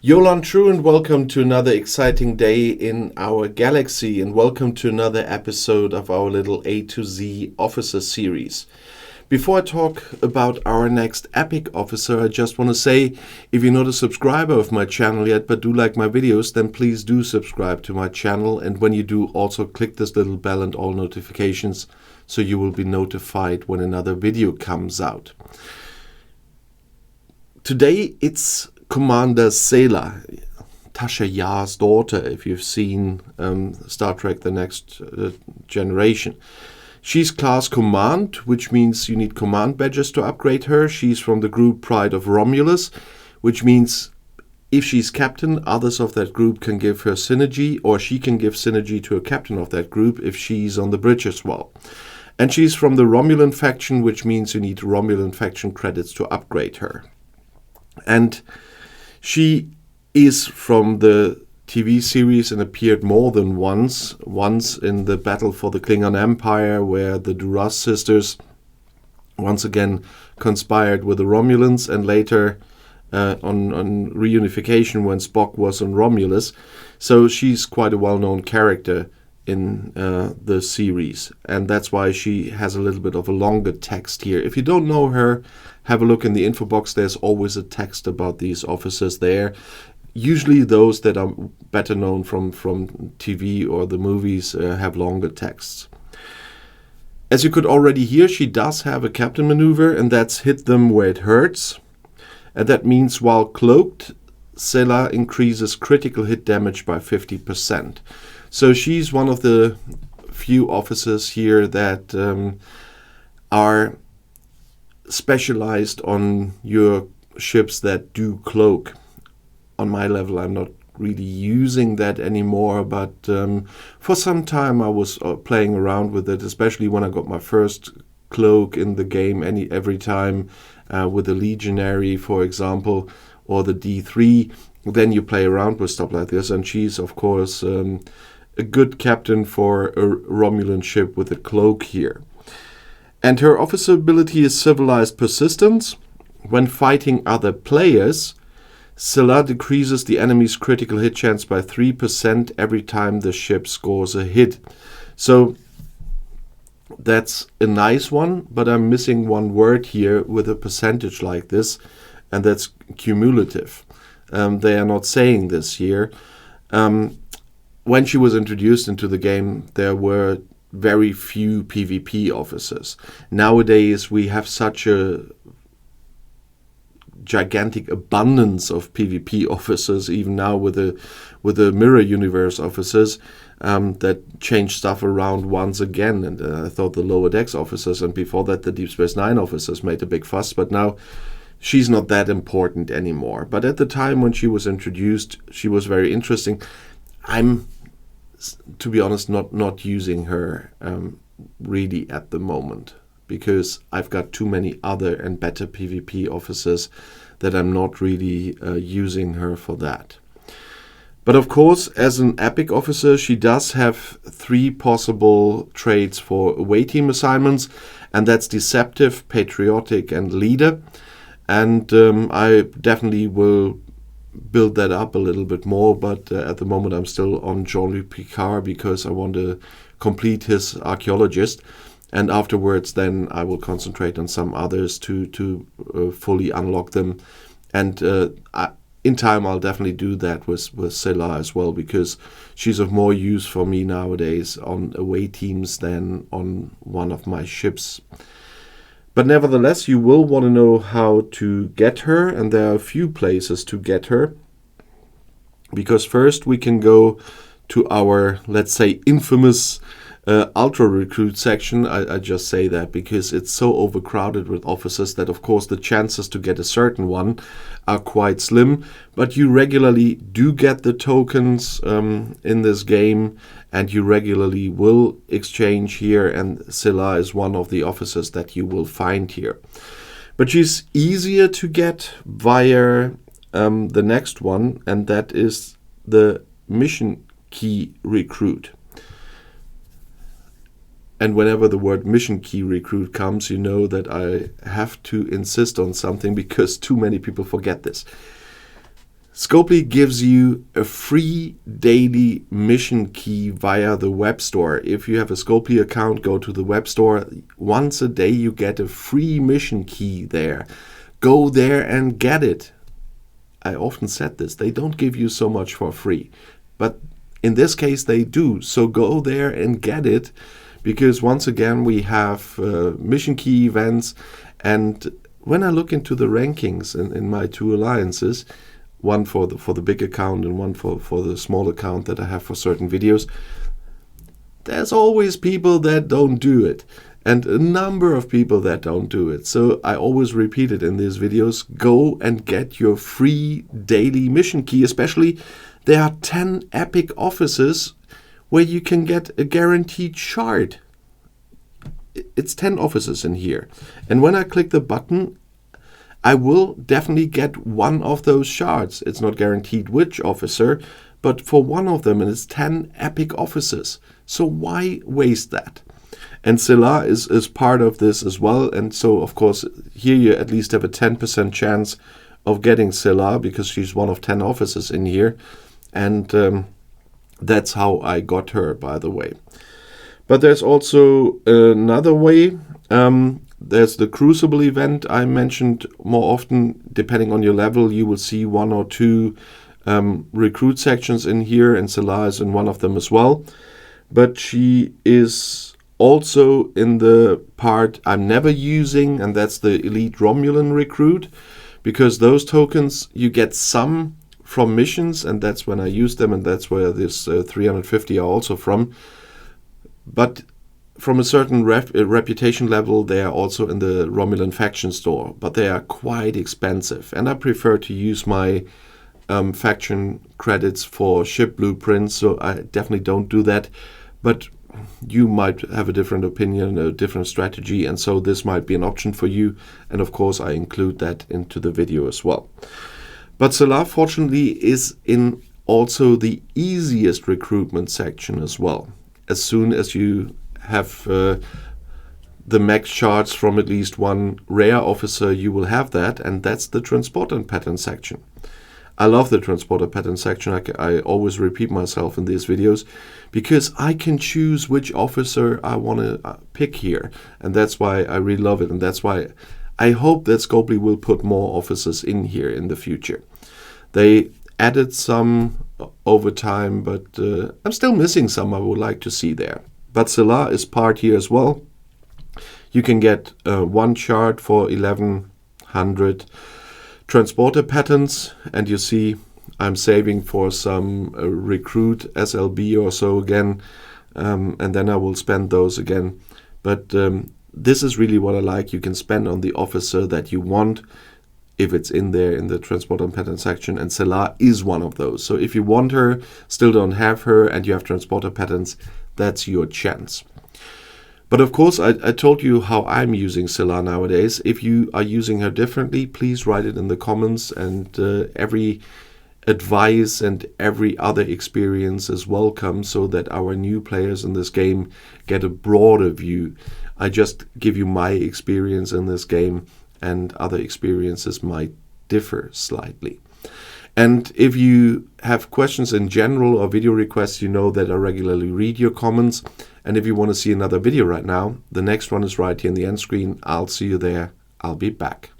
Yolan True, and welcome to another exciting day in our galaxy, and welcome to another episode of our little A to Z officer series. Before I talk about our next epic officer, I just want to say, if you're not a subscriber of my channel yet but do like my videos, then please do subscribe to my channel, and when you do, also click this little bell and all notifications so you will be notified when another video comes out. Today it's Commander Sela, Tasha Yar's daughter, if you've seen Star Trek The Next Generation. She's class command, which means you need command badges to upgrade her. She's from the group Pride of Romulus, which means if she's captain, others of that group can give her synergy, or she can give synergy to a captain of that group if she's on the bridge as well. And she's from the Romulan faction, which means you need Romulan faction credits to upgrade her. And she is from the TV series and appeared more than once. Once in the battle for the Klingon Empire, where the Duras sisters once again conspired with the Romulans, and later on reunification when Spock was on Romulus. So she's quite a well-known character in the series, and that's why she has a little bit of a longer text here. If you don't know her, have a look in the info box. There's always a text about these officers there. Usually those that are better known from TV or the movies have longer texts. As you could already hear, she does have a captain maneuver, and that's hit them where it hurts. And that means while cloaked, Sela increases critical hit damage by 50%. So she's one of the few officers here that are specialized on your ships that do cloak. On my level, I'm not really using that anymore, but for some time I was playing around with it, especially when I got my first cloak in the game every time with the Legionary, for example, or the D3. Then you play around with stuff like this, and she's, of course, a good captain for a Romulan ship with a cloak here. And her officer ability is Civilized Persistence. When fighting other players, Sela decreases the enemy's critical hit chance by 3% every time the ship scores a hit. So that's a nice one, but I'm missing one word here with a percentage like this, and that's cumulative. They are not saying this here. When she was introduced into the game, there were very few PvP officers. Nowadays, we have such a gigantic abundance of PvP officers, even now with the Mirror Universe officers that change stuff around once again. And I thought the Lower Decks officers, and before that the Deep Space Nine officers, made a big fuss, but now she's not that important anymore. But at the time when she was introduced, she was very interesting. I'm, to be honest, not using her really at the moment, because I've got too many other and better PvP officers that I'm not really using her for that. But of course, as an epic officer, she does have 3 possible traits for away team assignments, and that's Deceptive, Patriotic, and Leader. And I definitely will build that up a little bit more, but at the moment I'm still on Jean-Luc Picard because I want to complete his Archaeologist, and afterwards then I will concentrate on some others to fully unlock them. And in time I'll definitely do that with Sela as well, because she's of more use for me nowadays on away teams than on one of my ships. But nevertheless, you will want to know how to get her, and there are a few places to get her. Because first we can go to our, let's say, infamous Ultra Recruit section. I just say that because it's so overcrowded with officers that, of course, the chances to get a certain one are quite slim. But you regularly do get the tokens in this game, and you regularly will exchange here, and Sela is one of the officers that you will find here. But she's easier to get via the next one, and that is the Mission Key Recruit. And whenever the word Mission Key Recruit comes, you know that I have to insist on something, because too many people forget this. Scopely gives you a free daily mission key via the web store. If you have a Scopely account, go to the web store. Once a day you get a free mission key there. Go there and get it. I often said this, they don't give you so much for free. But in this case they do. So go there and get it, because once again we have mission key events. And when I look into the rankings in my two alliances, one for the big account and one for the small account that I have for certain videos, there's always people that don't do it, and a number of people that don't do it. So I always repeat it in these videos, go and get your free daily mission key. Especially there are 10 epic offices where you can get a guaranteed shard. It's 10 offices in here, and when I click the button, I will definitely get one of those shards. It's not guaranteed which officer, but for one of them, and it's 10 epic offices. So why waste that? And Sela is part of this as well. And so, of course, here you at least have a 10% chance of getting Sela, because she's one of 10 officers in here. And that's how I got her, by the way. But there's also another way. There's the Crucible event I mentioned more often. Depending on your level, you will see one or two recruit sections in here, and Sela is in one of them as well. But she is also in the part I'm never using, and that's the Elite Romulan Recruit, because those tokens, you get some from missions, and that's when I use them, and that's where this 350 are also from. But from a certain reputation level, they are also in the Romulan faction store, but they are quite expensive. And I prefer to use my faction credits for ship blueprints, so I definitely don't do that. But you might have a different opinion, a different strategy, and so this might be an option for you. And of course, I include that into the video as well. But Sela, fortunately, is in also the easiest recruitment section as well. As soon as you have the max shards from at least one rare officer, you will have that, and that's the transporter pattern section. I love the transporter pattern section. I always repeat myself in these videos, because I can choose which officer I want to pick here, and that's why I really love it, and that's why I hope that Scopely will put more officers in here in the future. They added some over time, but I'm still missing some I would like to see there. But Sela is part here as well. You can get one shard for 1100 transporter patterns, and you see I'm saving for some recruit SLB or so again, and then I will spend those again. But this is really what I like. You can spend on the officer that you want if it's in there in the transporter pattern section, and Sela is one of those. So if you want her, still don't have her, and you have transporter patterns, that's your chance. But of course, I told you how I'm using Sela nowadays. If you are using her differently, please write it in the comments, and every advice and every other experience is welcome, so that our new players in this game get a broader view. I just give you my experience in this game, and other experiences might differ slightly. And if you have questions in general or video requests, you know that I regularly read your comments. And if you want to see another video right now, the next one is right here in the end screen. I'll see you there. I'll be back.